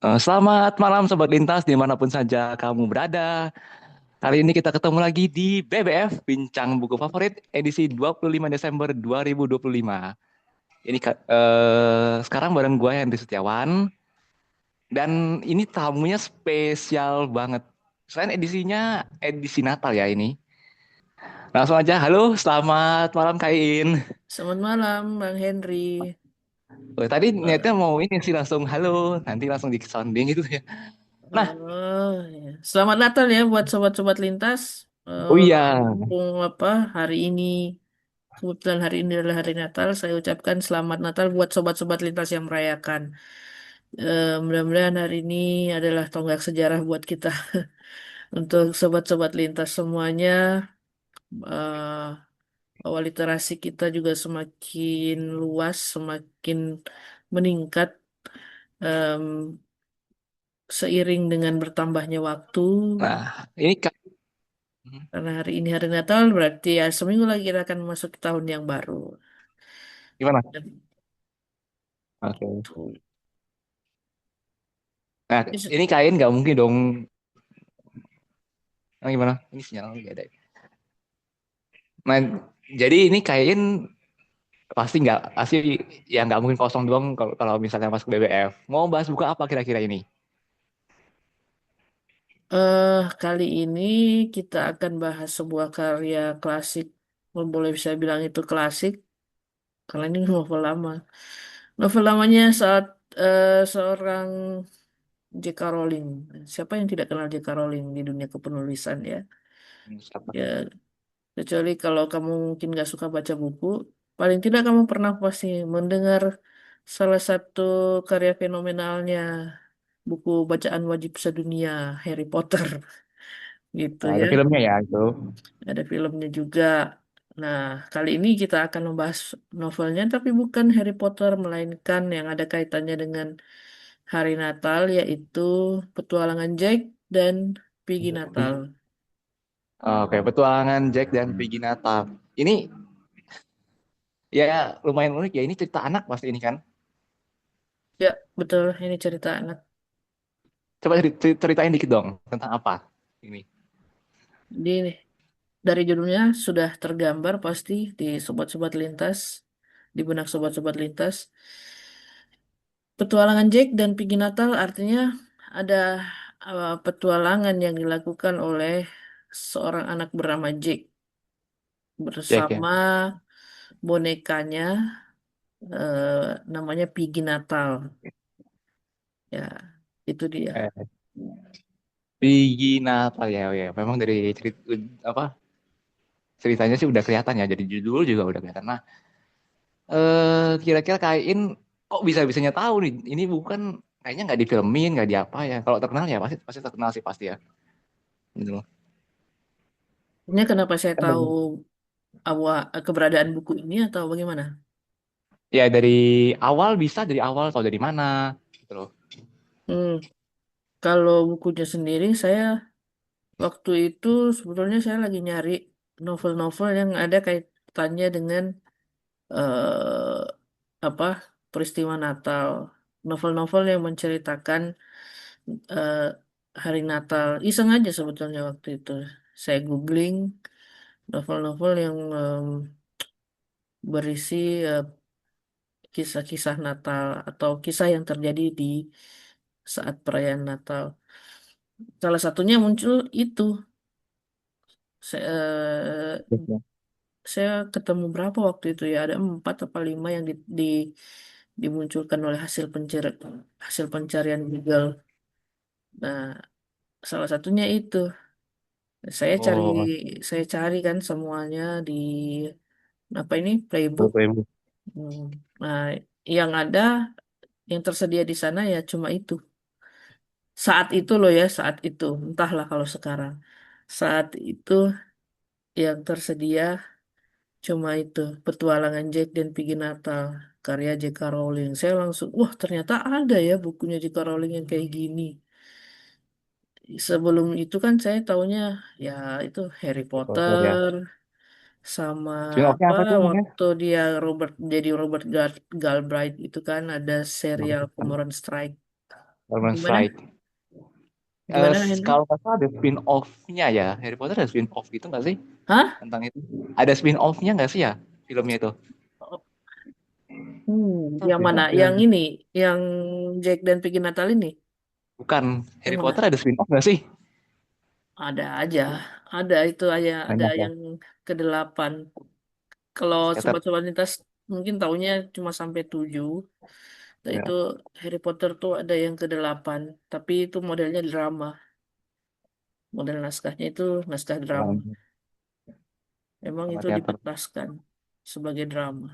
Selamat malam Sobat Lintas dimanapun saja kamu berada. Kali ini kita ketemu lagi di BBF, Bincang Buku Favorit, edisi 25 Desember 2025. Sekarang bareng gue Henry Setiawan, dan ini tamunya spesial banget. Selain edisinya edisi Natal ya ini. Langsung aja, halo selamat malam Kain. Selamat malam, Bang Henry. Tadi niatnya Eh, mau ini sih langsung halo, nanti langsung di sounding gitu ya. Nah, ya. Selamat Natal ya buat sobat-sobat lintas. oh iya, Mumpung apa hari ini, kebetulan hari ini adalah hari Natal, saya ucapkan selamat Natal buat sobat-sobat lintas yang merayakan. Mudah-mudahan hari ini adalah tonggak sejarah buat kita untuk sobat-sobat lintas semuanya. Bahwa literasi kita juga semakin luas, semakin meningkat. em, Seiring dengan bertambahnya waktu, nah ini Kak. karena hari ini hari Natal, berarti ya seminggu lagi kita akan masuk ke tahun yang baru. Gimana? Dan Oke. itu. Nah, Is- ini kain nggak mungkin dong. Gimana? Ini sinyal nggak ada. Nah, jadi ini kain pasti ya nggak mungkin kosong doang kalau kalau misalnya masuk BBF. Mau bahas buka apa kira-kira ini? Kali ini kita akan bahas sebuah karya klasik, boleh bisa bilang itu klasik, karena ini novel lama. Novel lamanya saat seorang J.K. Rowling. Siapa yang tidak kenal J.K. Rowling di dunia kepenulisan ya? Siapa? Ya, kecuali kalau kamu mungkin nggak suka baca buku, paling tidak kamu pernah pasti mendengar salah satu karya fenomenalnya, buku bacaan wajib sedunia, Harry Potter, gitu Nah, ya. ada filmnya ya itu. Ada filmnya juga. Nah, kali ini kita akan membahas novelnya, tapi bukan Harry Potter, melainkan yang ada kaitannya dengan hari Natal, yaitu Petualangan Jack dan Piggy Natal. Oke, petualangan Jack dan Piggy Natal. Ini ya lumayan unik ya. Ini cerita anak pasti ini kan. Ya, betul, ini cerita anak. Coba ceritain dikit dong tentang apa ini. Jadi dari judulnya sudah tergambar pasti di sobat-sobat lintas, di benak sobat-sobat lintas. Petualangan Jack dan Piggy Natal artinya ada petualangan yang dilakukan oleh seorang anak bernama Jack Jack ya. bersama bonekanya namanya Piggy Natal. Ya, itu dia. Eh, Piggy Natal ya, oh ya. Memang dari cerita apa ceritanya sih udah kelihatan ya. Jadi judul juga udah kelihatan. Nah, kira-kira kain kok bisa-bisanya tahu nih ini bukan kayaknya nggak difilmin nggak di apa ya kalau terkenal ya pasti pasti terkenal sih pasti ya gitu loh. Ini kenapa saya Kan tahu banyak. awal keberadaan buku ini atau bagaimana? Ya dari awal bisa dari awal atau dari mana gitu loh. Hmm, kalau bukunya sendiri saya waktu itu sebetulnya saya lagi nyari novel-novel yang ada kaitannya dengan eh, apa peristiwa Natal. Novel-novel yang menceritakan eh, hari Natal. Iseng aja sebetulnya waktu itu. Saya googling novel-novel yang berisi kisah-kisah Natal atau kisah yang terjadi di saat perayaan Natal. Salah satunya muncul itu. Iya. Saya ketemu berapa waktu itu ya, ada 4 atau 5 yang dimunculkan oleh hasil pencarian Google. Nah, salah satunya itu saya cari Oh, saya cari kan semuanya di apa ini playbook. betul ibu. Hmm. Nah, yang ada yang tersedia di sana ya cuma itu. Saat itu loh ya, saat itu. Entahlah kalau sekarang. Saat itu yang tersedia cuma itu, Petualangan Jack dan Piggy Natal, karya J.K. Rowling. Saya langsung, wah ternyata ada ya bukunya J.K. Rowling yang kayak gini. Sebelum itu kan saya taunya ya itu Harry Betul ya. Potter sama Spin-off-nya apa apa tuh namanya? waktu dia Robert jadi Galbraith itu kan ada serial Bagus kan? Cormoran Strike. Norman Gimana? Strike. Gimana Henry? Kalau nggak salah ada spin-off-nya ya. Harry Potter ada spin-off gitu nggak sih Hah? tentang itu? Ada spin-off-nya nggak sih ya filmnya itu? Yang mana? Yang Ada. ini, yang Jack dan Peggy Natal ini? Bukan, Yang Harry Potter mana? ada spin-off nggak sih? Ada aja, ada itu aja, ada Banyak ya. yang kedelapan. Kalau Scatter. sobat-sobat lintas mungkin taunya cuma sampai tujuh. Nah, itu Ya. Harry Potter tuh ada yang kedelapan, tapi itu modelnya drama. Model naskahnya itu naskah drama. Keren. Memang Sama itu teater. dipentaskan sebagai drama,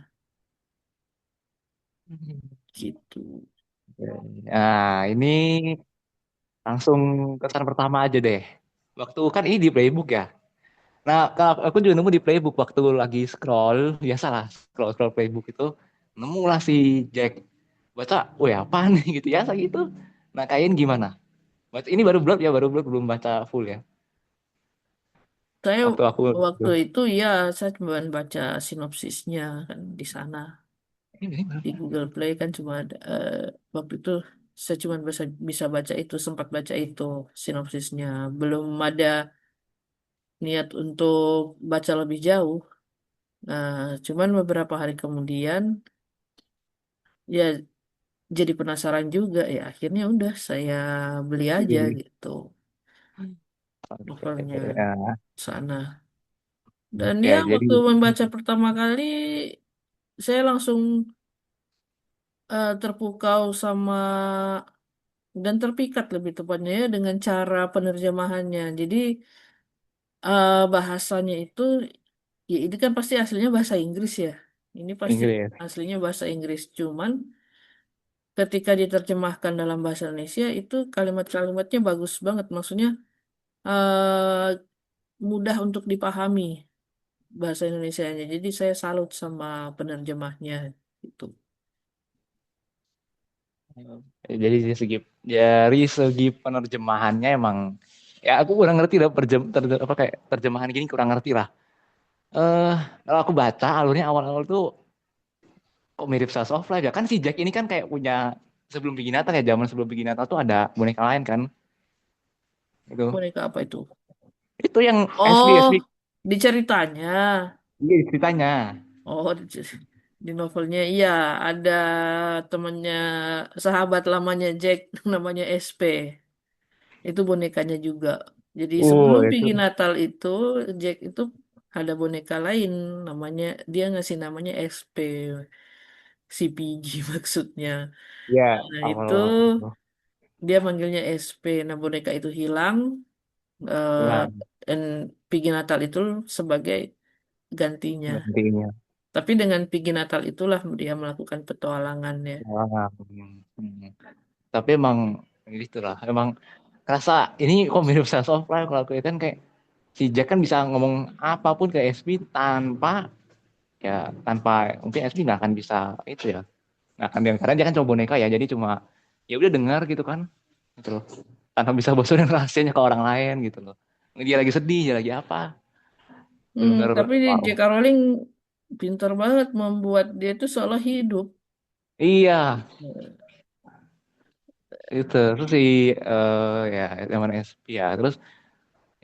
Hmm. gitu. Nah, ini langsung kesan pertama aja deh. Waktu kan ini di Playbook ya. Nah, aku juga nemu di Playbook waktu lagi scroll, biasalah scroll Playbook itu, nemu lah si Jack. Baca, wih apa nih gitu ya, gitu. Nah, kalian gimana? Baca, ini baru blog ya, baru blog belum baca full ya. Saya Waktu aku, waktu itu ya saya cuma baca sinopsisnya kan di sana. ini baru. Di Google Play kan cuma ada, waktu itu saya cuma bisa bisa baca itu, sempat baca itu sinopsisnya, belum ada niat untuk baca lebih jauh. Nah, cuman beberapa hari kemudian ya jadi penasaran juga, ya akhirnya udah saya beli aja gitu Oke, novelnya ya, sana. Dan ya, ya jadi waktu membaca pertama kali saya langsung terpukau sama dan terpikat lebih tepatnya ya dengan cara penerjemahannya. Jadi bahasanya itu ya ini kan pasti aslinya bahasa Inggris ya. Ini pasti Inggris. aslinya bahasa Inggris. Cuman ketika diterjemahkan dalam bahasa Indonesia itu kalimat-kalimatnya bagus banget. Maksudnya mudah untuk dipahami bahasa Indonesianya. Jadi saya salut sama penerjemahnya itu. Jadi dari segi penerjemahannya emang ya aku kurang ngerti lah apa kayak terjemahan gini kurang ngerti lah. Eh kalau aku baca alurnya awal-awal tuh kok mirip Slice of Life ya kan si Jack ini kan kayak punya sebelum Bikin Natal ya zaman sebelum Bikin Natal tuh ada boneka lain kan itu Boneka apa itu? itu yang Oh, SB di ceritanya. iya ceritanya Oh, di novelnya iya ada temennya, sahabat lamanya Jack namanya SP. Itu bonekanya juga. Jadi sebelum itu Piggy Natal itu Jack itu ada boneka lain namanya, dia ngasih namanya SP, si Piggy maksudnya. ya Nah, itu awal-awal itu dia manggilnya SP. Nah, boneka itu hilang, eh, hilang dan Piggy Natal itu sebagai gantinya. gantinya. Tapi dengan Piggy Natal itulah dia melakukan petualangannya. Ah, hmm. Tapi emang gitu lah emang rasa ini kok mirip Slice of Life kalau aku lihat kan kayak si Jack kan bisa ngomong apapun ke SB tanpa mungkin SB nggak akan bisa itu ya nggak akan karena dia kan cuma boneka ya jadi cuma ya udah dengar gitu kan gitu loh tanpa bisa bosonin rahasianya ke orang lain gitu loh dia lagi sedih dia lagi apa benar-benar Tapi di wow J.K. Rowling pintar banget membuat dia itu seolah hidup. iya Eh, itu terus si ya zaman SP ya terus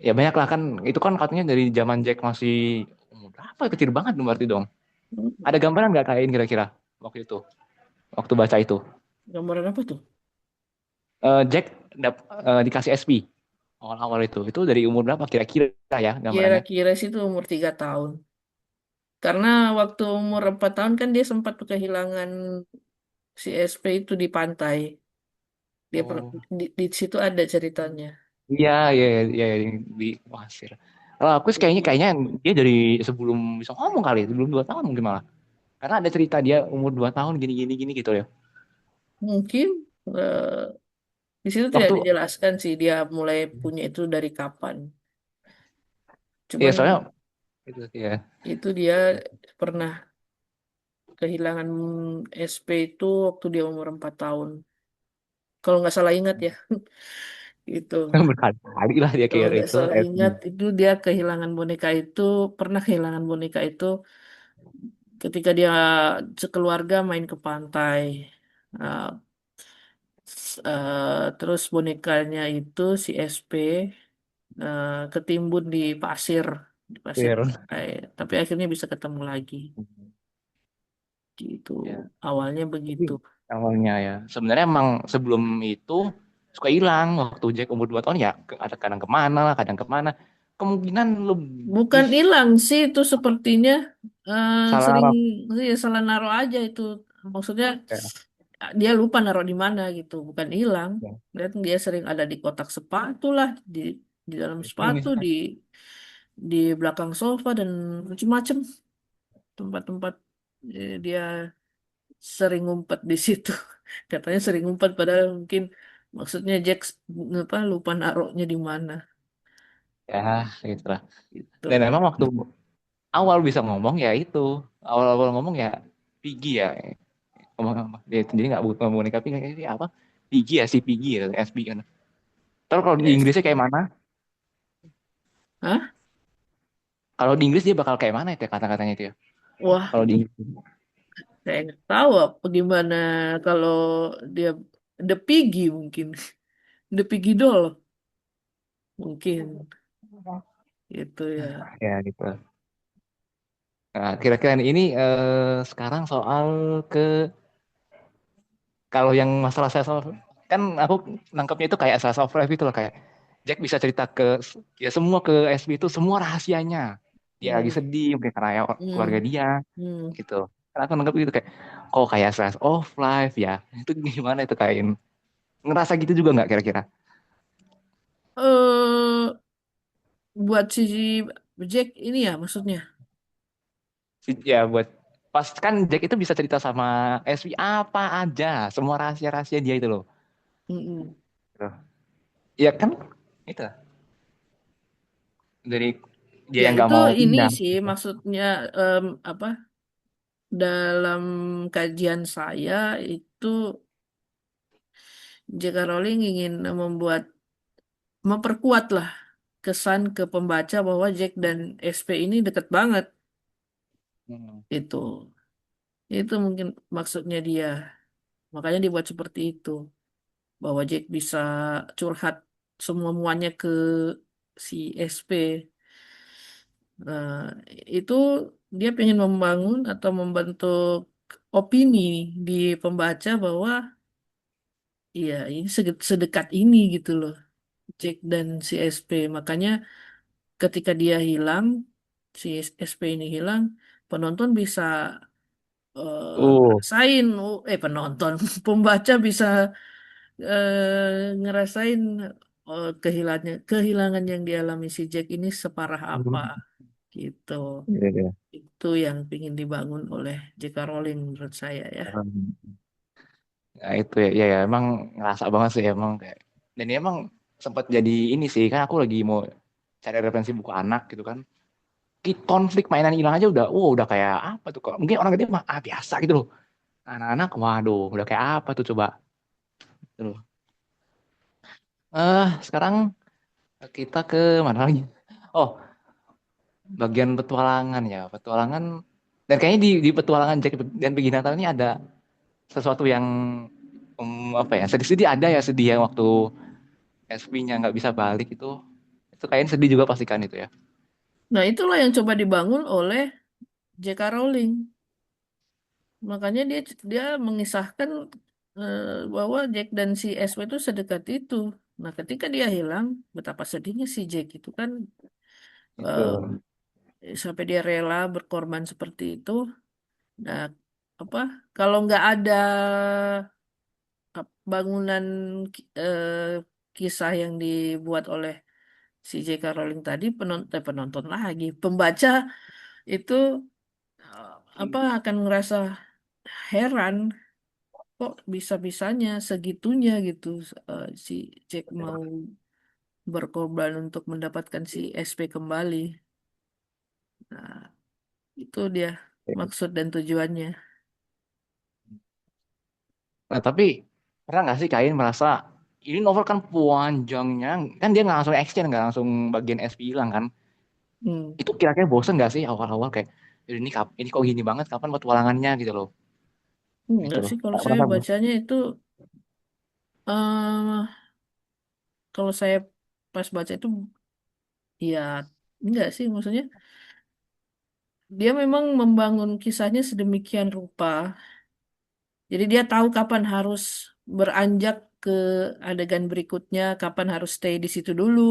ya banyak lah kan itu kan katanya dari zaman Jack masih umur berapa kecil banget dong berarti dong ada gambaran nggak kayak ini kira-kira waktu itu waktu baca itu Gambaran apa tuh? Jack dikasih SP awal-awal itu dari umur berapa kira-kira ya gambarannya Kira-kira sih itu umur 3 tahun. Karena waktu umur 4 tahun kan dia sempat kehilangan si SP itu di pantai. oh Di situ ada ceritanya. iya iya iya iya, di Wasir kalau aku sih kayaknya dia dari sebelum bisa ngomong kali sebelum 2 tahun mungkin malah karena ada cerita dia umur 2 tahun gini gini gini gitu ya Mungkin di situ tidak waktu dijelaskan sih dia mulai punya itu dari kapan. ya Cuman soalnya itu ya itu dia pernah kehilangan SP itu waktu dia umur 4 tahun. Kalau nggak salah ingat ya. Itu. berkali-kali lah dia Kalau kayak nggak itu salah SP ingat itu dia kehilangan boneka itu, pernah kehilangan boneka itu ketika dia sekeluarga main ke pantai. Nah, Terus bonekanya itu si SP ketimbun di pasir Fair. air. Tapi akhirnya bisa ketemu lagi. Gitu. Ya. Awalnya Tapi begitu. awalnya ya. Sebenarnya emang sebelum itu suka hilang waktu Jack umur 2 tahun ya ada kadang kemana lah, kadang kemana. Kemungkinan lebih Bukan hilang sih itu sepertinya salah sering arah. ya, salah naruh aja itu. Maksudnya Ya. dia lupa naruh di mana gitu, bukan hilang. Ya. Dan dia sering ada di kotak sepatu lah, di dalam Ini sepatu, misalnya di belakang sofa dan macam-macam tempat-tempat dia sering ngumpet di situ. Katanya sering ngumpet padahal mungkin maksudnya Jack apa lupa naruhnya di mana ya gitu lah. Dan gitu. emang waktu awal bisa ngomong ya itu awal-awal ngomong ya Piggy ya ngomong dia sendiri nggak bukan boneka tapi kayak ini apa Piggy ya si Piggy ya SB kan. Terus kalau di Yes. Inggrisnya kayak mana? Hah? Kalau di Inggris dia bakal kayak mana itu ya kata-katanya itu ya? Wah, Kalau di Inggris. saya nggak tahu apa gimana kalau dia The Piggy mungkin. The Piggy Doll mungkin itu ya. Ya gitu. Nah, kira-kira ini sekarang soal ke kalau yang masalah slice of kan aku nangkepnya itu kayak slice of life itu loh kayak Jack bisa cerita ke ya semua ke SB itu semua rahasianya. Dia lagi Hmm, sedih mungkin karena ya keluarga hmm, dia hmm. gitu. Karena aku nangkep gitu kayak kok kayak slice of life ya. Itu gimana itu kayak ngerasa gitu juga nggak kira-kira? eh buat si Jack ini ya maksudnya. Ya buat pas kan Jack itu bisa cerita sama SB apa aja, semua rahasia-rahasia dia itu loh. Mm-mm. Gitu. Iya kan? Itu dari dia Ya yang nggak itu mau ini pindah. sih maksudnya apa dalam kajian saya itu J.K. Rowling ingin memperkuat lah kesan ke pembaca bahwa Jack dan SP ini deket banget Hmm. itu. Itu mungkin maksudnya dia. Makanya dibuat seperti itu. Bahwa Jack bisa curhat semua muanya ke si SP. Nah, itu dia pengen membangun atau membentuk opini di pembaca bahwa iya ini sedekat ini gitu loh Jack dan si SP. Makanya ketika dia hilang, si SP ini hilang, penonton bisa ngerasain, penonton, pembaca bisa ngerasain kehilangan yang dialami si Jack ini separah apa gitu. Iya, iya. Itu yang ingin dibangun oleh J.K. Rowling menurut saya ya. Nah, itu ya, ya, ya, emang ngerasa banget sih emang kayak. Dan ini emang sempat jadi ini sih, kan aku lagi mau cari referensi buku anak gitu kan. Konflik mainan hilang aja udah, udah kayak apa tuh kok? Mungkin orang gede mah biasa gitu loh. Anak-anak, waduh, udah kayak apa tuh coba? Gitu loh. Sekarang kita ke mana lagi? Oh, bagian petualangan ya, petualangan. Dan kayaknya di petualangan Jack dan Pergi Natal ini ada sesuatu yang apa ya sedih-sedih ada ya sedih yang waktu SP-nya nggak bisa balik itu kayaknya sedih juga pastikan itu ya. Nah, itulah yang coba dibangun oleh J.K. Rowling. Makanya dia dia mengisahkan bahwa Jack dan si SP itu sedekat itu. Nah, ketika dia hilang, betapa sedihnya si Jack itu kan Itu. sampai dia rela berkorban seperti itu. Nah, apa kalau nggak ada bangunan kisah yang dibuat oleh si J.K. Rowling tadi penonton lagi pembaca itu eh, apa akan ngerasa heran kok bisa-bisanya segitunya gitu si Jack mau berkorban untuk mendapatkan si SP kembali. Nah, itu dia maksud dan tujuannya. Nah, tapi pernah nggak sih kalian merasa ini novel kan panjangnya kan dia nggak langsung action nggak langsung bagian SP hilang kan Hmm. itu kira-kira bosen nggak sih awal-awal kayak ini ini kok gini banget kapan petualangannya gitu loh Enggak gitu loh sih kalau tak saya merasa bosen bacanya itu eh kalau saya pas baca itu ya enggak sih, maksudnya dia memang membangun kisahnya sedemikian rupa. Jadi dia tahu kapan harus beranjak ke adegan berikutnya, kapan harus stay di situ dulu,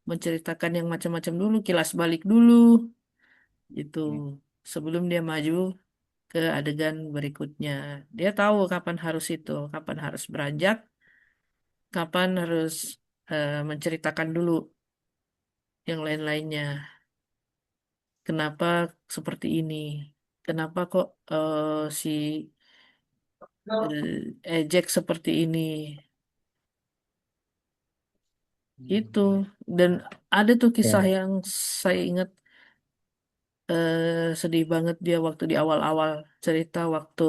menceritakan yang macam-macam dulu, kilas balik dulu, itu sebelum dia maju ke adegan berikutnya. Dia tahu kapan harus itu, kapan harus beranjak, kapan harus menceritakan dulu yang lain-lainnya. Kenapa seperti ini? Kenapa kok si Jack seperti ini? Itu. Dan ada tuh kisah Ya. yang saya ingat sedih banget dia waktu di awal-awal cerita waktu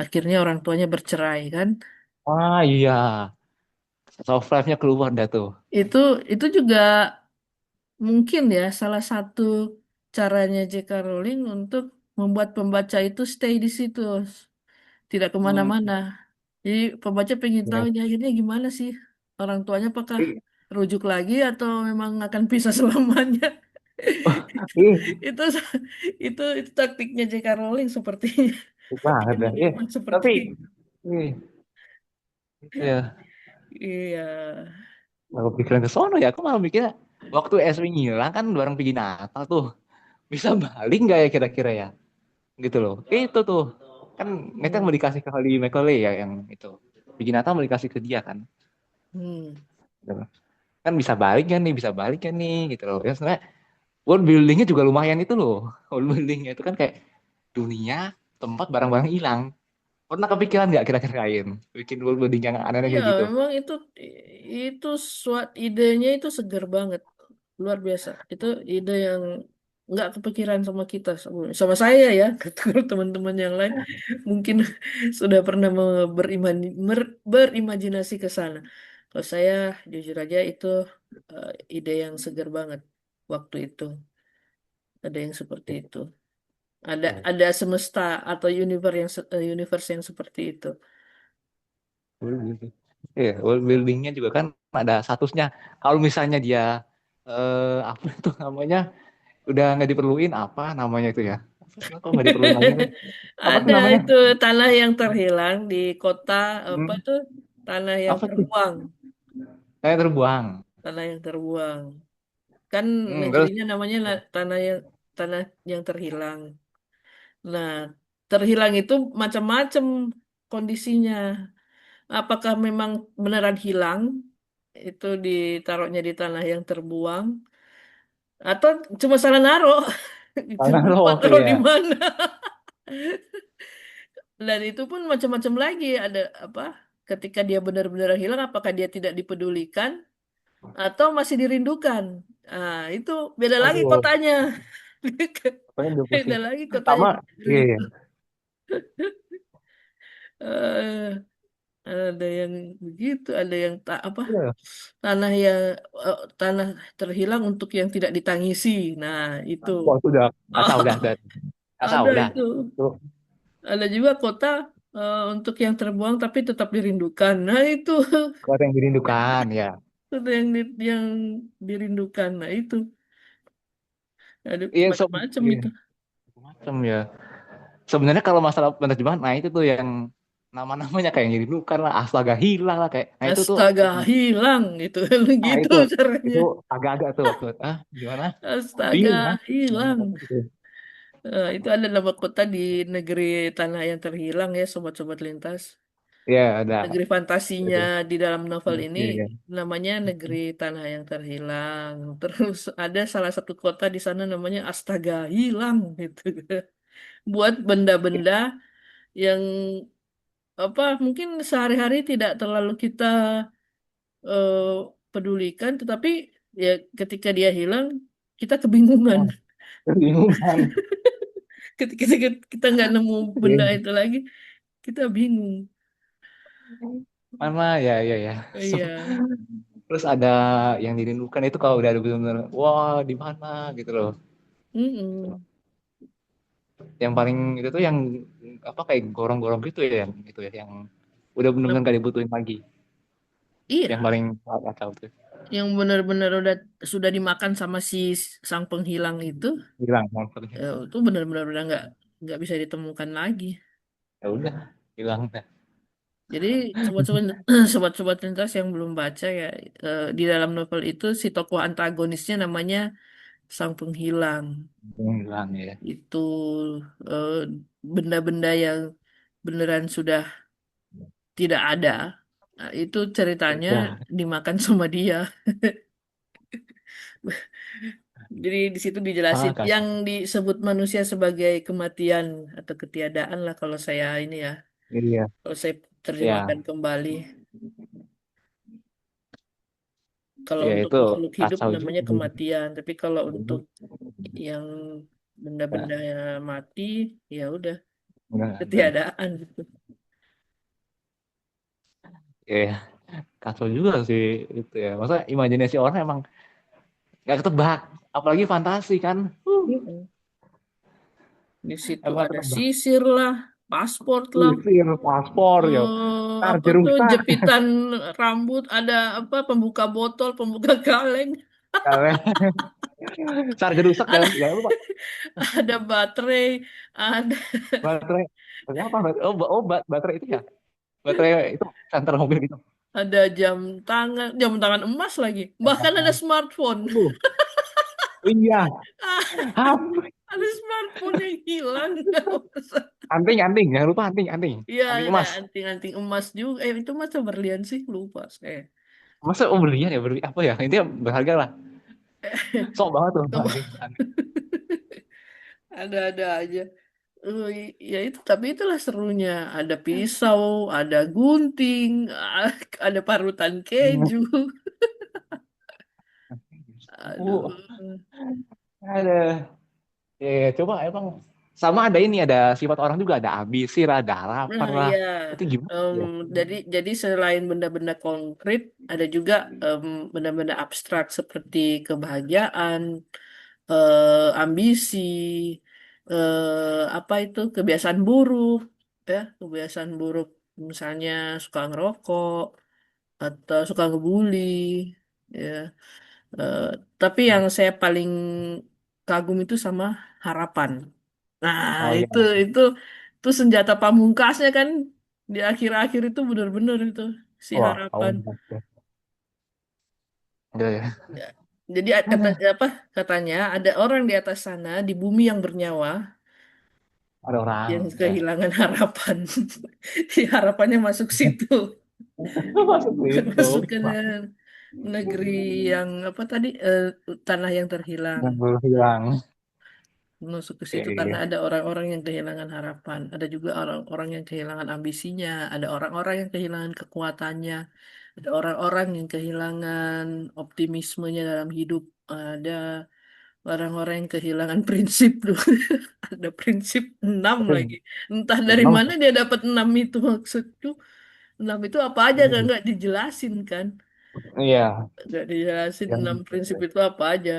akhirnya orang tuanya bercerai kan. Ah iya, soft life-nya keluar dah tuh. Itu itu juga mungkin ya salah satu caranya J.K. Rowling untuk membuat pembaca itu stay di situ, tidak Hmm. kemana-mana. Jadi pembaca pengen tahu Ya. ini akhirnya gimana sih orang tuanya, apakah Ih, rujuk lagi atau memang akan pisah selamanya. ih, itu itu taktiknya J.K. Rowling sepertinya. banget Bikin dah. Iya. momen seperti Tapi, itu. ih, itu ya. Iya. Aku pikiran ke sono ya. Aku malah mikirnya waktu Esme ngilang kan bareng pergi Natal tuh. Bisa balik nggak ya kira-kira ya? Gitu loh. Itu tuh. Kan mereka mau Hmm. dikasih ke Holly McCoy ya yang itu. Pergi Natal mau dikasih ke dia kan. Hmm. Gitu loh. Kan bisa balik kan nih, bisa balik kan nih gitu loh. Ya sebenarnya world buildingnya juga lumayan itu loh. World buildingnya itu kan kayak dunia, tempat barang-barang hilang. Pernah kepikiran nggak kira-kira kain? Bikin world building yang aneh-aneh Iya, kayak gitu. memang itu suatu idenya itu seger banget, luar biasa. Itu ide yang nggak kepikiran sama kita sebelumnya. Sama saya ya, kalau teman-teman yang lain mungkin sudah pernah berimajinasi ke sana. Kalau saya jujur aja itu ide yang seger banget waktu itu. Ada yang seperti itu. Ada semesta atau universe yang seperti itu. World building. Iya, world buildingnya juga kan ada statusnya. Kalau misalnya dia apa itu namanya udah nggak diperluin apa namanya itu ya? Apa sih, kok nggak diperluin lagi tuh? Apa sih Ada namanya? itu tanah yang terhilang di kota apa Hmm, tuh, tanah yang apa tuh? terbuang, Kayak terbuang. tanah yang terbuang. Kan Terus negerinya namanya tanah yang terhilang. Nah, terhilang itu macam-macam kondisinya. Apakah memang beneran hilang? Itu ditaruhnya di tanah yang terbuang atau cuma salah naruh? Itu tanah lupa loh taruh di ya. mana. Dan itu pun macam-macam lagi. Ada apa? Ketika dia benar-benar hilang, apakah dia tidak dipedulikan atau masih dirindukan? Nah, itu beda lagi Aduh, kotanya. pengen udah Beda pusing. lagi kotanya Sama, di negeri iya, iya. itu. Eh, ada yang begitu, ada yang tak apa? Iya. Tanah yang tanah terhilang untuk yang tidak ditangisi. Nah, itu. Wah, itu udah kacau dah. Kacau Ada dah. itu. Tuh, Ada juga kota untuk yang terbuang tapi tetap dirindukan. Nah, itu. kau yang dirindukan ya. Itu yang dirindukan. Nah, itu ada Iya, macam-macam iya, itu. macam ya. Sebenarnya kalau masalah penerjemahan, nah itu tuh yang nama-namanya kayak yang dirindukan lah, astaga hilang lah kayak. Nah itu tuh, Astaga, hilang gitu. nah Gitu caranya. itu agak-agak tuh waktu, gimana? Astaga, Hilang. Nah, hilang. gitu. Itu ada nama kota di negeri tanah yang terhilang ya, sobat-sobat lintas. Iya ada. Negeri fantasinya Itu. di dalam novel ini Iya, iya. namanya Negeri Tanah yang Terhilang. Terus ada salah satu kota di sana namanya Astaga, hilang gitu. Buat benda-benda yang apa mungkin sehari-hari tidak terlalu kita eh, pedulikan, tetapi ya ketika dia hilang kita kebingungan. Oh, kebingungan. Ketika kita nggak nemu benda Iya. itu lagi, kita bingung. Mana ya, ya, ya. Iya. Terus ada yang dirindukan itu kalau udah ada benar-benar, wah di mana gitu loh. Mm-mm. Yang paling itu tuh yang apa kayak gorong-gorong gitu ya, yang itu ya, yang udah benar-benar gak dibutuhin lagi. yang Iya, paling kacau tuh. yang benar-benar udah sudah dimakan sama si sang penghilang Hilang monsternya. itu benar-benar udah nggak bisa ditemukan lagi. Ya udah, hilang dah. Jadi sobat-sobat sobat-sobat lintas yang belum baca ya, di dalam novel itu si tokoh antagonisnya namanya sang penghilang. Hilang ya. Itu eh, benda-benda yang beneran sudah tidak ada. Nah, itu ceritanya Udah. dimakan sama dia. Jadi di situ dijelasin Ah, yang kacau. disebut manusia sebagai kematian atau ketiadaan lah kalau saya ini ya, Iya, kalau saya ya, terjemahkan kembali. Kalau ya untuk itu makhluk hidup kacau namanya juga. kematian, tapi kalau untuk yang benda-benda Ya, mati ya udah udah nggak ada. ketiadaan gitu. Ya, kacau juga sih itu ya. Masa imajinasi orang emang nggak ketebak, apalagi fantasi kan. Iya. Di situ Emang ada ketebak. sisir lah, paspor lah, Sisir, paspor ya. Ntar apa tuh jerusa. jepitan rambut, ada apa pembuka botol, pembuka kaleng, Charger rusak ada jangan lupa. ada baterai, ada Baterai. Ternyata baterai. Baterai itu ya. Baterai itu center mobil gitu. ada jam tangan emas lagi, bahkan ada smartphone. Aduh, iya. Ada smartphone yang hilang. Anting, anting. Jangan lupa anting, anting. Iya, Anting ada emas. anting-anting emas juga. Itu masa berlian sih, lupa saya. Masa berlian ya? Berlian apa ya? Intinya berharga lah. Sok banget tuh. Anting, anting. Ada-ada aja. Ya itu, tapi itulah serunya. Ada pisau, ada gunting, ada parutan keju. Uh, Aduh. ada. Ya, ya, coba emang sama ada ini, ada sifat orang juga, ada ambisi lah, ada Nah, harapan lah. iya. Itu gimana ya? Jadi selain benda-benda konkret, ada juga benda-benda abstrak seperti kebahagiaan, ambisi, apa itu kebiasaan buruk, ya kebiasaan buruk, misalnya suka ngerokok atau suka ngebully, ya. Eh, tapi yang saya paling kagum itu sama harapan. Nah, Oh iya. itu senjata pamungkasnya kan di akhir-akhir itu benar-benar itu si Wah, harapan. kamu. Iya ya. Ya. Jadi apa katanya ada orang di atas sana di bumi yang bernyawa Ada orang yang ya. kehilangan harapan. Si harapannya masuk situ, Masuk bukan itu. masuk ke Wah, negeri yang apa tadi, tanah yang terhilang. yang belum hilang. Masuk ke Iya, situ karena iya. ada orang-orang yang kehilangan harapan, ada juga orang-orang yang kehilangan ambisinya, ada orang-orang yang kehilangan kekuatannya, ada orang-orang yang kehilangan optimismenya dalam hidup, ada orang-orang yang kehilangan prinsip dulu. Ada prinsip 6 Tapi lagi. Entah dari memang mana dia dapat 6 itu, maksudku. 6 itu apa aja kan nggak dijelasin kan? iya. Nggak dijelasin Yang 6 prinsip itu apa aja.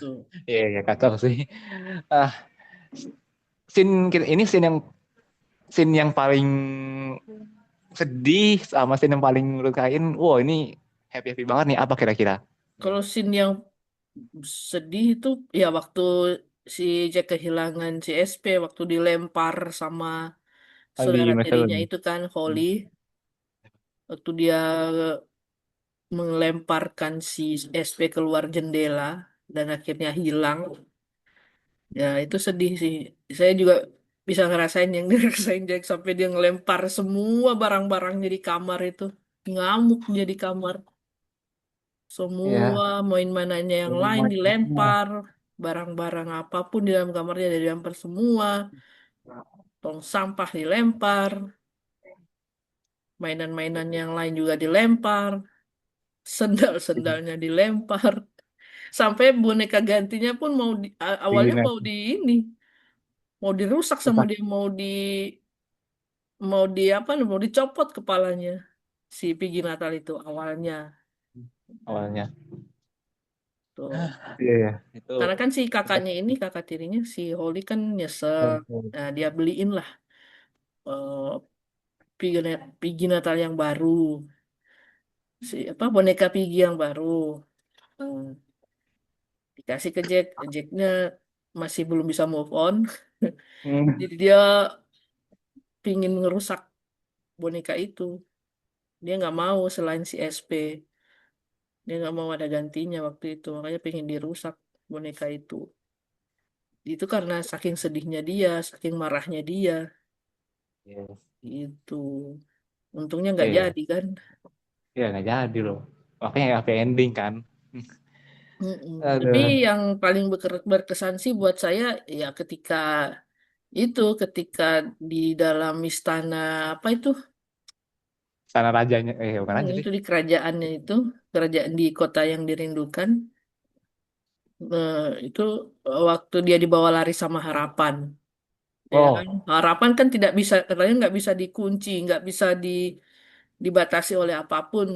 Tuh. iya, iya kacau sih. Ah, scene yang paling sedih sama scene yang paling melukain. Wow, ini happy happy banget nih. Apa kira-kira? Kalau scene yang sedih itu ya waktu si Jack kehilangan si SP, waktu dilempar sama Ali saudara tirinya Mason. itu kan Holly, waktu dia melemparkan si SP keluar jendela dan akhirnya hilang. Ya itu sedih sih. Saya juga bisa ngerasain yang dirasain Jack sampai dia ngelempar semua barang-barangnya di kamar itu. Ngamuk dia di kamar. Semua Iya. main-mainannya yang lain dilempar. Barang-barang apapun di dalam kamarnya dilempar semua. Tong sampah dilempar. Mainan-mainan yang lain juga dilempar. Sendal-sendalnya dilempar. Sampai boneka gantinya pun awalnya Di mau di ini. Mau dirusak sama Netflix dia. Mau di apa, mau dicopot kepalanya. Si Piggy Natal itu awalnya. awalnya. Tuh. Iya, iya. Itu Karena kan si kakaknya ini, kakak tirinya, si Holly kan nyesel. Nah, dia beliin lah Piggy Natal yang baru, si apa boneka Piggy yang baru. Hmm, dikasih ke Jack, Jacknya masih belum bisa move on. Hmm. Jadi dia pingin ngerusak boneka itu. Dia nggak mau selain si SP. Dia nggak mau ada gantinya waktu itu. Makanya pengen dirusak boneka itu. Itu karena saking sedihnya dia, saking marahnya dia. Iya, Itu. Untungnya nggak iya, jadi kan. iya nggak jadi loh. Makanya happy ending kan. Mm-mm. Tapi Aduh, yang paling berkesan sih buat saya ya ketika di dalam istana apa itu. sana rajanya, bukan aja sih. Itu di kerajaannya itu, kerajaan di kota yang dirindukan, itu waktu dia dibawa lari sama harapan, ya kan? Oh, Harapan kan tidak bisa, katanya nggak bisa dikunci, nggak bisa dibatasi oleh apapun,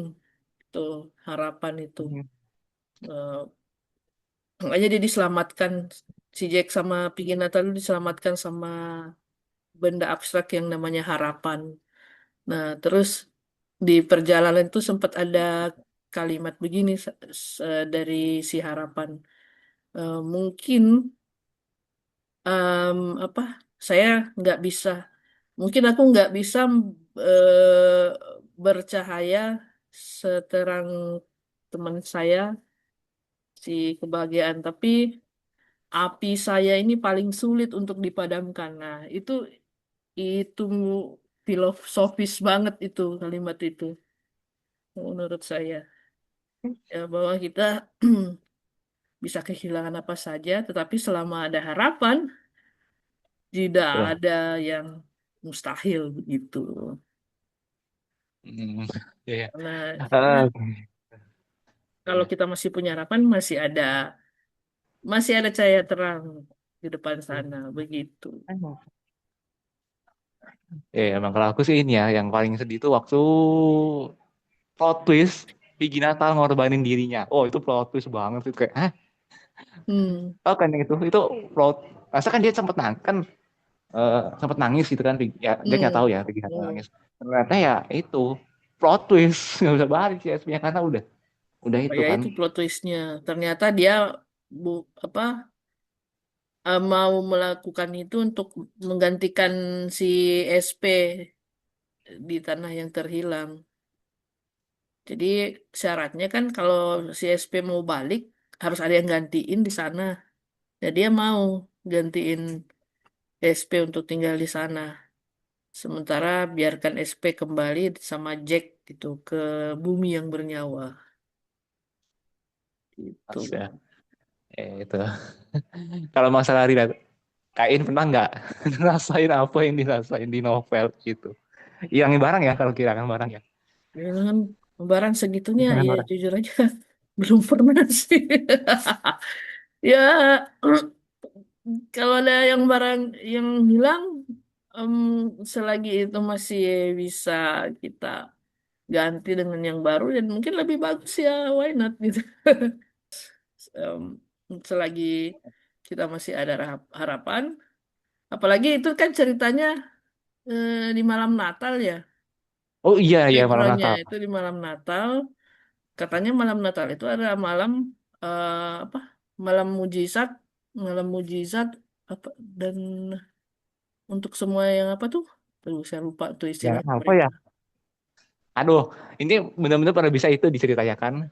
itu harapan itu. hmm, Eh, Makanya dia diselamatkan, si Jack sama Piggy Natal itu diselamatkan sama benda abstrak yang namanya harapan. Nah, terus di perjalanan itu sempat ada kalimat begini dari si harapan. Mungkin em, apa? Saya nggak bisa. Mungkin aku nggak bisa bercahaya seterang teman saya si kebahagiaan, tapi api saya ini paling sulit untuk dipadamkan. Nah, itu filosofis banget itu kalimat itu menurut saya. Ya, bahwa kita bisa kehilangan apa saja, tetapi selama ada harapan, tidak betul. ada yang mustahil begitu. Hmm, iya, iya. Karena kita, Ah, kalau iya. kita masih punya harapan, masih ada cahaya terang di depan sana, begitu. Emang kalau aku sih ini ya, yang paling sedih itu waktu plot twist Piggy Natal ngorbanin dirinya. Oh itu plot twist banget itu kayak, hah? Hmm, Oh kan itu plot. Masa kan dia sempat nangis gitu kan, ya dia nggak tahu hmm, ya Piggy Natal hmm. nangis. Ternyata ya itu plot twist nggak bisa balik sih SP-nya karena udah Oh itu ya kan. itu plot twistnya. Ternyata dia bu apa mau melakukan itu untuk menggantikan si SP di tanah yang terhilang. Jadi syaratnya kan kalau si SP mau balik harus ada yang gantiin di sana. Jadi dia mau gantiin SP untuk tinggal di sana. Sementara biarkan SP kembali sama Jack gitu ke bumi yang bernyawa. Gitu. Pas ya. Itu. Kalau masalah relate, Kain pernah nggak ngerasain apa yang dirasain di novel itu? Hilangin barang ya kalau kehilangan barang ya. Dengan barang segitunya Kehilangan ya barang. jujur aja belum pernah sih. Ya kalau ada yang barang yang hilang, em, selagi itu masih bisa kita ganti dengan yang baru dan mungkin lebih bagus ya, why not gitu. Em, Selagi kita masih ada harapan, apalagi itu kan ceritanya di malam Natal ya, Oh iya iya malam intronya Natal. itu di malam Natal. Katanya malam Natal itu ada apa? Malam mujizat, malam mujizat apa dan untuk semua yang apa tuh? Tuh, saya lupa tuh Ya istilah apa mereka. ya? Aduh, ini benar-benar pada bisa itu diceritakan.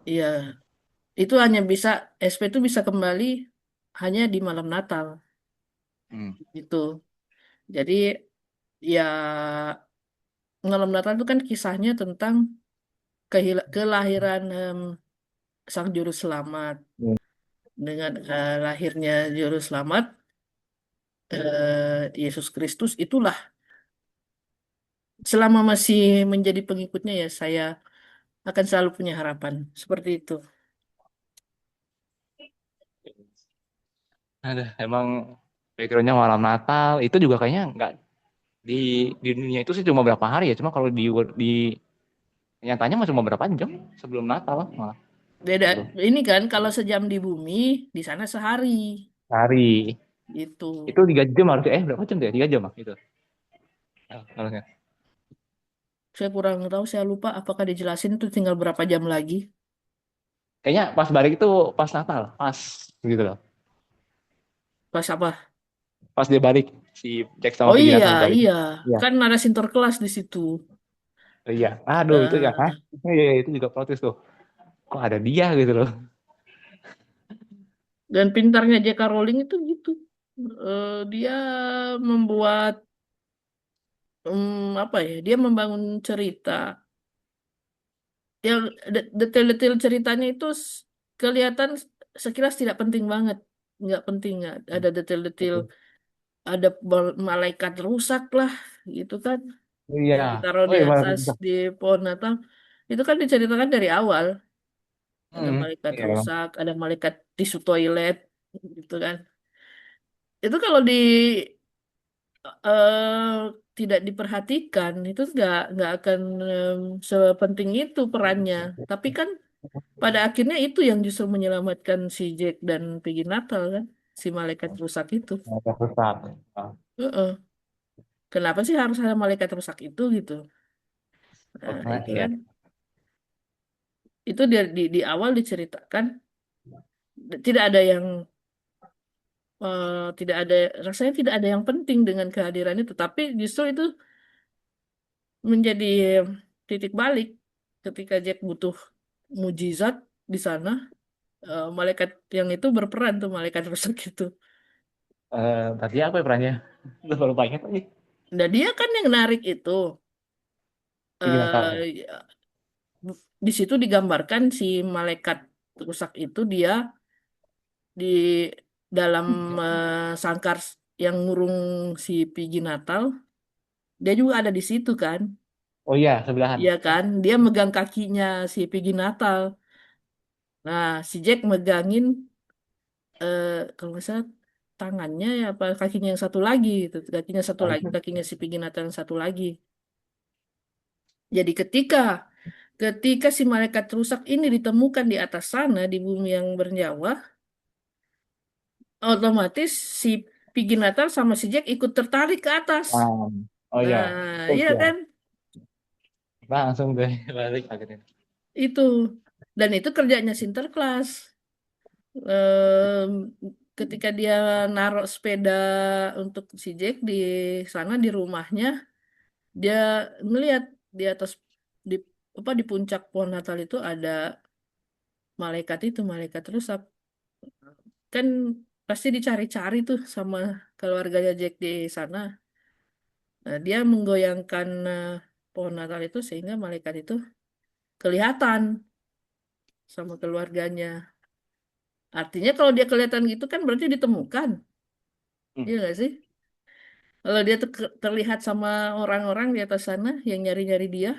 Iya, itu hanya bisa SP itu bisa kembali hanya di malam Natal Hmm. gitu. Jadi ya malam Natal itu kan kisahnya tentang kelahiran Sang Juru Selamat. Dengan lahirnya Juru Selamat Yesus Kristus itulah selama masih menjadi pengikutnya ya saya akan selalu punya harapan seperti itu. Ada emang backgroundnya malam Natal itu juga kayaknya nggak di di dunia itu sih cuma berapa hari ya. Cuma kalau di nyatanya mah cuma berapa jam sebelum Natal malah Beda gitu. ini kan kalau sejam di bumi di sana sehari Hari gitu. itu 3 jam harusnya berapa jam deh? 3 jam lah itu. Harusnya. Saya kurang tahu, saya lupa apakah dijelasin itu tinggal berapa jam lagi. Kayaknya pas balik itu pas Natal, pas gitu loh. Pas apa? Pas dia balik si Jack sama Oh Peggy iya, Natal balik. iya. Iya, Kan ada sinterklas di situ. iya. Aduh itu ya, hah? Eh, Iya, iya, itu juga protes tuh. Kok ada dia gitu loh. dan pintarnya J.K. Rowling itu gitu. Dia membuat apa ya? Dia membangun cerita yang detail-detail ceritanya itu kelihatan sekilas tidak penting banget, nggak penting, nggak ada detail-detail, ada malaikat rusak lah gitu kan, Iya. yang ditaruh Oh di iya, malah atas bisa. di pohon Natal itu kan diceritakan dari awal, ada Hmm. malaikat Iya, emang. rusak, ada malaikat tisu toilet gitu kan. Itu kalau eh, tidak diperhatikan itu nggak akan sepenting itu perannya. Tapi kan pada akhirnya itu yang justru menyelamatkan si Jack dan Peggy Natal kan, si malaikat rusak itu. Malah rusak. Ah, Heeh. Kenapa sih harus ada malaikat rusak itu gitu? oh, Nah, karena itu iya. kan, itu di awal diceritakan tidak ada yang tidak ada, rasanya tidak ada yang penting dengan kehadiran itu, tapi justru itu menjadi titik balik ketika Jack butuh mujizat di sana, malaikat yang itu berperan tuh, malaikat rusak itu. Tadi apa ya perannya? Udah baru banyak lagi. Nah, dia kan yang narik itu. Peggy Natal. eh di situ digambarkan si malaikat rusak itu dia di dalam sangkar yang ngurung si Piggy Natal, dia juga ada di situ kan. Oh iya, sebelahan. Iya kan, dia megang kakinya si Piggy Natal. Nah, si Jack megangin kalau nggak salah tangannya ya apa kakinya yang satu lagi gitu. Kakinya satu lagi, kakinya si Piggy Natal yang satu lagi. Jadi ketika si malaikat rusak ini ditemukan di atas sana di bumi yang bernyawa, otomatis si Piggy Natal sama si Jack ikut tertarik ke atas. Oh iya, Nah, terus iya ya. kan? Langsung deh balik akhirnya. Itu. Dan itu kerjanya Sinterklas. Em, ketika dia naruh sepeda untuk si Jack di sana di rumahnya, dia ngelihat di atas di di puncak pohon Natal itu ada malaikat itu, malaikat rusak. Kan pasti dicari-cari tuh sama keluarganya Jack di sana. Nah, dia menggoyangkan pohon Natal itu sehingga malaikat itu kelihatan sama keluarganya. Artinya kalau dia kelihatan gitu kan berarti ditemukan. Hmm. Iya nggak sih? Kalau dia terlihat sama orang-orang di atas sana yang nyari-nyari dia,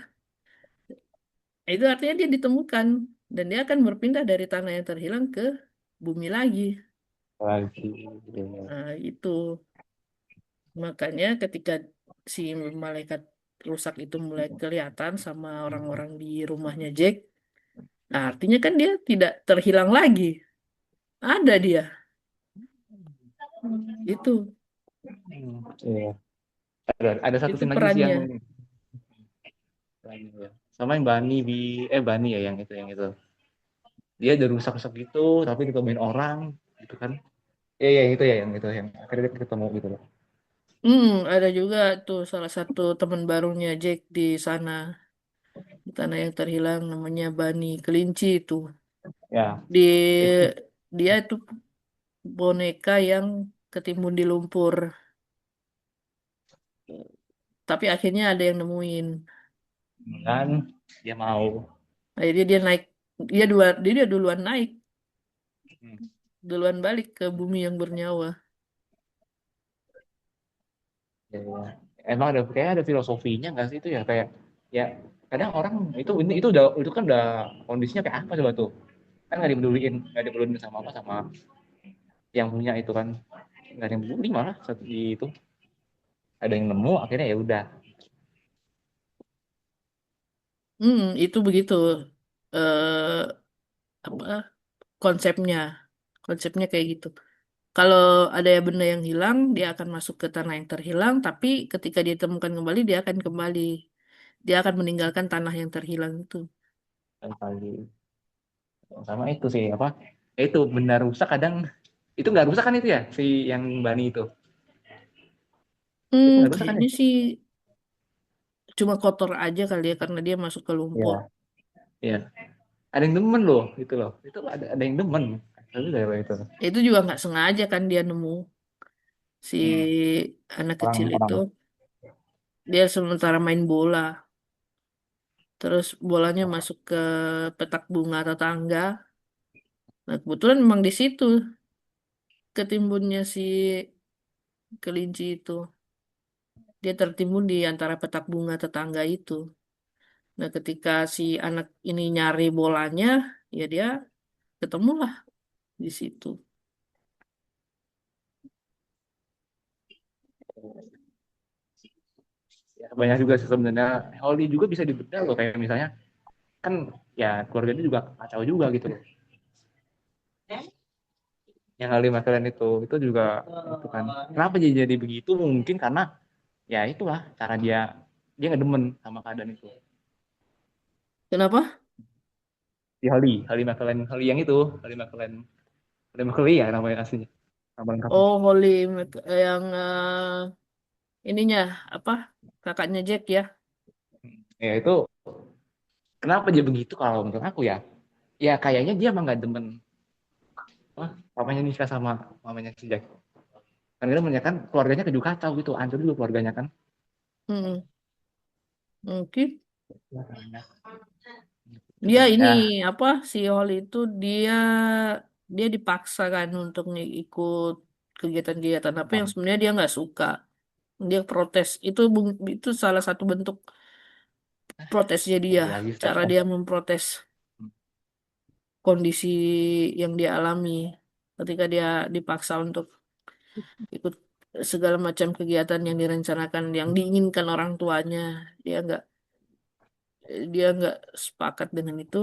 itu artinya dia ditemukan. Dan dia akan berpindah dari tanah yang terhilang ke bumi lagi. Lagi. Nah, itu. Makanya ketika si malaikat rusak itu mulai kelihatan sama orang-orang di rumahnya Jack, nah artinya kan dia tidak terhilang lagi. Ada dia. Itu. Iya. Ada satu Itu scene lagi sih perannya. yang sama yang Bani Bani ya yang itu. Dia udah rusak-rusak gitu, tapi ditemuin orang gitu kan. Iya, iya itu ya yang itu yang akhirnya dia ketemu gitu loh. Ada juga tuh salah satu teman barunya Jack di sana, di tanah yang terhilang namanya Bani Kelinci itu. Ya, Di dia itu boneka yang ketimbun di lumpur, tapi akhirnya ada yang nemuin. kan dia mau. Akhirnya dia naik, dia duluan naik, duluan balik ke bumi yang bernyawa. Ya, ya. Emang ada kayak ada filosofinya nggak sih itu ya kayak ya kadang orang itu kan udah kondisinya kayak apa coba tuh kan nggak dipeduliin sama apa sama yang punya itu kan nggak ada yang peduli malah saat di itu ada yang nemu akhirnya ya udah. Itu begitu. eh Apa konsepnya? Konsepnya kayak gitu. Kalau ada benda yang hilang, dia akan masuk ke tanah yang terhilang, tapi ketika dia ditemukan kembali, dia akan kembali dia akan meninggalkan tanah yang terhilang itu. Dan pagi sama itu sih apa? Ya itu benda rusak kadang itu nggak rusak kan itu ya si yang Bani itu nggak rusak kan ya? Kayaknya sih cuma kotor aja kali ya karena dia masuk ke lumpur. Iya, iya. Ada yang demen loh itu loh. Itu ada yang demen. Tapi dari itu Itu juga nggak sengaja kan dia nemu si hmm. anak kecil itu. Orang-orang. Dia sementara main bola, terus bolanya masuk ke petak bunga tetangga. Nah, kebetulan memang di situ ketimbunnya si kelinci itu. Dia tertimbun di antara petak bunga tetangga itu. Nah, ketika si anak ini nyari bolanya, ya dia ketemulah di situ. Ya, banyak juga sih sebenarnya. Holly juga bisa dibedah loh kayak misalnya kan ya keluarganya juga kacau juga gitu loh. Yang Holly Masalah itu juga itu kan. Kenapa jadi begitu? Mungkin karena ya itulah cara dia nggak demen sama keadaan itu. Kenapa? Si Holly McClellan, Holly yang itu, Holly McClellan ya namanya aslinya, nama lengkapnya. Oh, Holly yang ininya apa? Kakaknya Jack ya. Ya itu kenapa dia begitu kalau menurut aku ya? Ya kayaknya dia emang nggak demen, wah, papanya nikah sama mamanya si Jack. Kan dia demennya kan keluarganya juga kacau gitu, hancur juga keluarganya kan. Hmm, mungkin. Ya, kayaknya. Itu Dia ini kayaknya. apa si Holly itu dia dipaksa kan untuk ikut kegiatan-kegiatan apa yang sebenarnya dia nggak suka. Dia protes. Itu salah satu bentuk protesnya dia. Lagi step Cara up. dia memprotes kondisi yang dia alami ketika dia dipaksa untuk ikut segala macam kegiatan yang direncanakan, yang diinginkan orang tuanya. Dia nggak dia nggak sepakat dengan itu.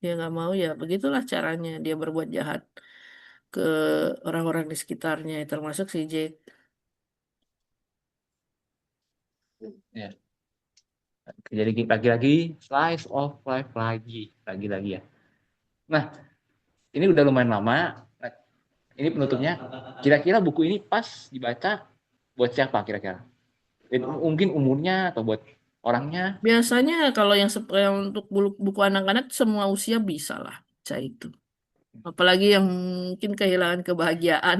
Dia nggak mau ya begitulah caranya dia berbuat jahat ke orang-orang di sekitarnya, termasuk si Jake. Ya. Jadi lagi-lagi slice of life lagi-lagi ya. Nah, ini udah lumayan lama. Nah, ini penutupnya. Kira-kira buku ini pas dibaca buat siapa kira-kira? Mungkin umurnya atau buat orangnya? Biasanya kalau yang untuk buku anak-anak semua usia bisa lah baca itu. Apalagi yang mungkin kehilangan kebahagiaan.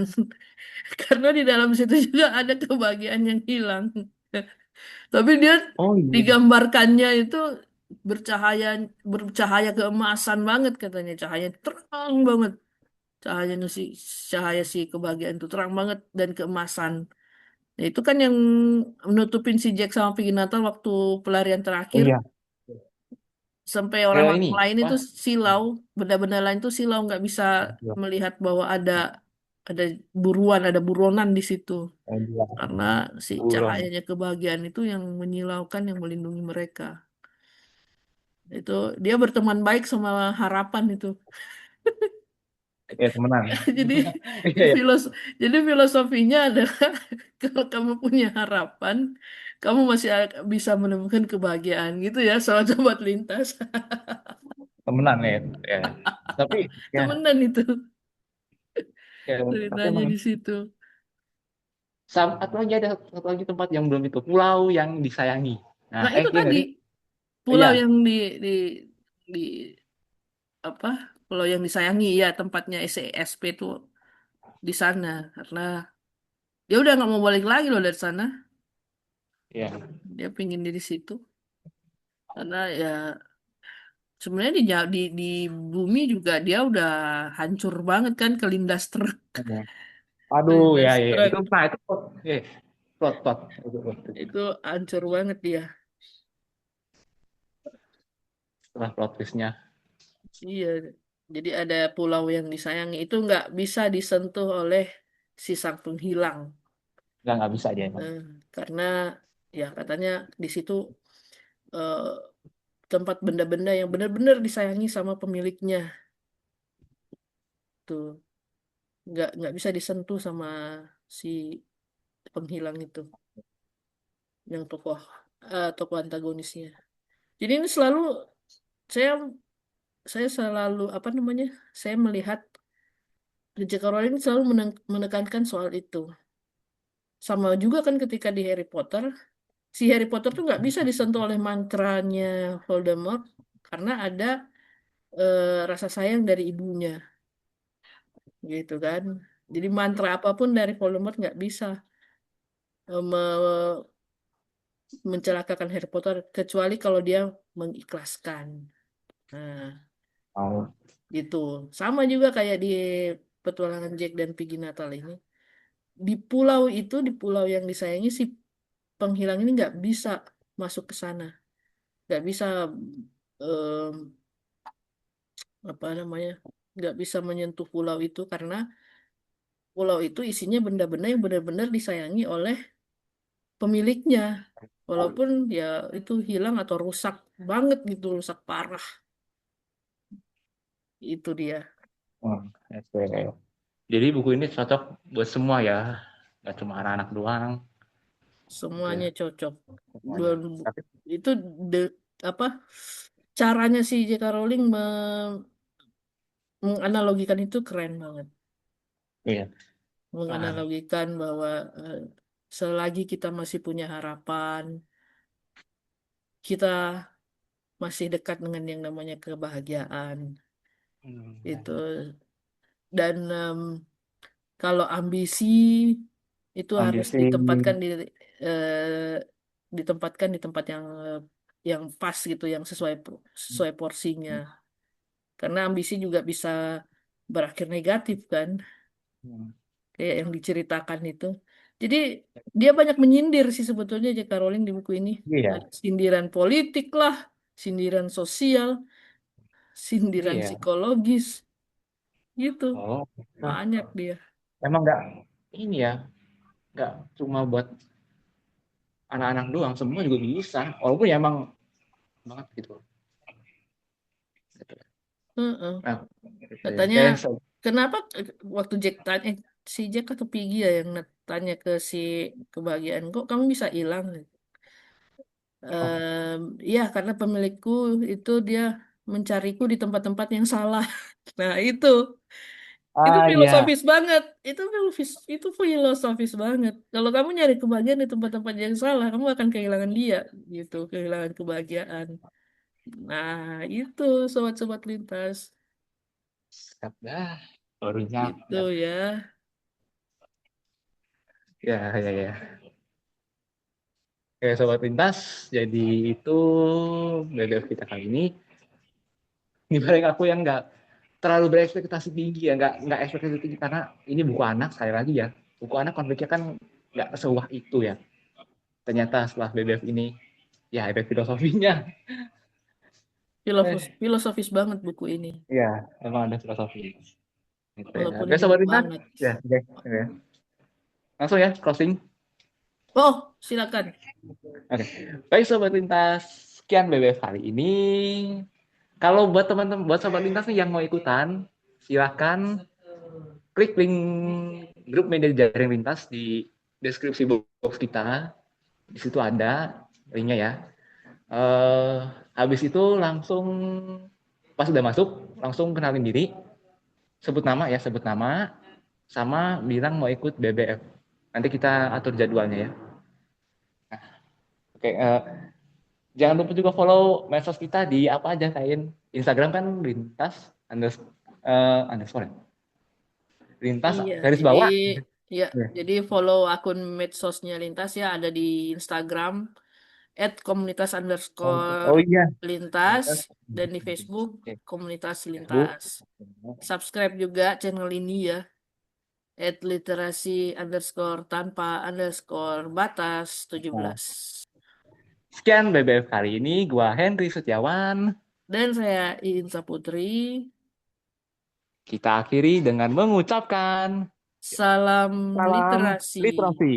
Karena di dalam situ juga ada kebahagiaan yang hilang. Tapi dia Oh iya. digambarkannya itu bercahaya bercahaya keemasan banget katanya. Cahaya terang banget. Cahaya si cahaya si kebahagiaan itu terang banget dan keemasan. Nah, itu kan yang menutupin si Jack sama Piggy Natal waktu pelarian Oh terakhir iya. sampai Ke orang-orang ini. lain itu Wah. silau, benda-benda lain itu silau nggak bisa melihat bahwa ada buruan, ada buronan di situ. Karena si Buron. cahayanya kebahagiaan itu yang menyilaukan, yang melindungi mereka. Itu dia berteman baik sama harapan itu. Ya temenan. Jadi Iya ya. filos jadi filosofinya adalah kalau kamu punya harapan, kamu masih bisa menemukan kebahagiaan gitu ya, sahabat lintas. Temenan ya. Ya. Tapi ya, Temenan itu ya tapi ceritanya emang di situ. atau lagi ada satu lagi tempat yang belum itu pulau yang disayangi. Nah, Nah, itu iya tadi nggak sih? pulau Iya. yang di di apa? Pulau yang disayangi ya tempatnya SCSP itu di sana karena dia udah nggak mau balik lagi loh dari sana. Iya. Dia pingin di situ karena ya sebenarnya di bumi juga dia udah hancur banget kan kelindas truk. Iya. Aduh, ya, Kelindas ya, ya. truk Itu, nah itu plot, plot. Itu. itu hancur banget dia. Setelah plot twistnya, Iya, jadi ada pulau yang disayangi itu nggak bisa disentuh oleh si sang penghilang. nggak bisa dia emang. Eh, karena ya katanya di situ eh, tempat benda-benda yang benar-benar disayangi sama pemiliknya tuh nggak bisa disentuh sama si penghilang itu yang tokoh tokoh antagonisnya. Jadi ini selalu saya saya selalu apa namanya? Saya melihat J.K. Rowling selalu menekankan soal itu. Sama juga kan ketika di Harry Potter, si Harry Potter tuh nggak bisa disentuh oleh mantranya Voldemort karena ada rasa sayang dari ibunya, gitu kan. Jadi mantra apapun dari Voldemort nggak bisa mencelakakan Harry Potter kecuali kalau dia mengikhlaskan. Nah, Oh, gitu. Sama juga kayak di petualangan Jack dan Piggy Natal ini. Di pulau itu, di pulau yang disayangi si penghilang ini nggak bisa masuk ke sana, nggak bisa em, apa namanya, nggak bisa menyentuh pulau itu karena pulau itu isinya benda-benda yang benar-benar disayangi oleh pemiliknya. Walaupun ya itu hilang atau rusak banget gitu, rusak parah. Itu dia. oh, oke. Jadi buku ini cocok buat semua ya, nggak cuma anak-anak doang. Gitu ya, Semuanya cocok. semuanya. Dua- Tapi Itu de, apa caranya si J.K. Rowling menganalogikan itu keren banget. iya, ah, Menganalogikan bahwa eh, selagi kita masih punya harapan, kita masih dekat dengan yang namanya kebahagiaan. Itu dan kalau ambisi itu harus ambisi, eh, ditempatkan di tempat yang pas gitu, yang sesuai porsinya. Karena ambisi juga bisa berakhir negatif kan, hmm, kayak yang diceritakan itu. Jadi dia banyak menyindir sih sebetulnya J.K. Rowling di buku ini. Ada iya, sindiran politik lah, sindiran sosial, sindiran iya. psikologis, gitu. Oh, nah, Banyak dia. emang nggak ini ya, nggak cuma buat anak-anak doang, semua juga bisa. Walaupun ya emang banget gitu. Heeh. Nah, gitu ya. Katanya kenapa waktu Jack tanya si Jack atau Piggy ya yang tanya ke si kebahagiaan kok kamu bisa hilang? oh, Iya karena pemilikku itu dia mencariku di tempat-tempat yang salah. Nah itu ah iya, filosofis banget. Itu filosofis banget. Kalau kamu nyari kebahagiaan di tempat-tempat yang salah, kamu akan kehilangan dia gitu, kehilangan kebahagiaan. Nah, itu sobat-sobat lintas. siap dah. Baru Itu nyampe. ya. Ya, ya, ya. Oke, Sobat Lintas, jadi itu BBF kita kali ini. Dibalik aku yang nggak terlalu berekspektasi tinggi ya, nggak ekspektasi tinggi karena ini buku anak sekali lagi ya. Buku anak konfliknya kan nggak sewah itu ya. Ternyata setelah BBF ini ya ada filosofinya. Filosofis banget buku ini. Iya, emang ada filosofi. Gitu ya. Walaupun Oke, ini Sobat buku Lintas. anak. Ya, oke. Oke. Langsung ya, closing. Oh, silakan. Oke. Baik, Sobat Lintas. Sekian BBF kali ini. Kalau buat teman-teman, buat Sobat Lintas nih yang mau ikutan, silakan klik link grup media jaring lintas di deskripsi box kita. Di situ ada linknya ya. Eh, habis itu langsung pas udah masuk, langsung kenalin diri, sebut nama ya, sebut nama, sama bilang mau ikut BBF. Nanti kita atur jadwalnya ya. Oke, jangan lupa juga follow medsos kita di apa aja kain Instagram kan lintas underscore ya? Lintas Iya, garis jadi bawah. ya, Ya. jadi follow akun medsosnya Lintas ya ada di Instagram @komunitas underscore Oh iya, lintas lintas. dan di Facebook Oke, komunitas Facebook. lintas. Subscribe juga channel ini ya @literasi underscore tanpa underscore batas 17. Sekian BBF kali ini, gua Henry Setiawan. Dan saya Iin Saputri. Kita akhiri dengan mengucapkan Salam salam literasi. literasi.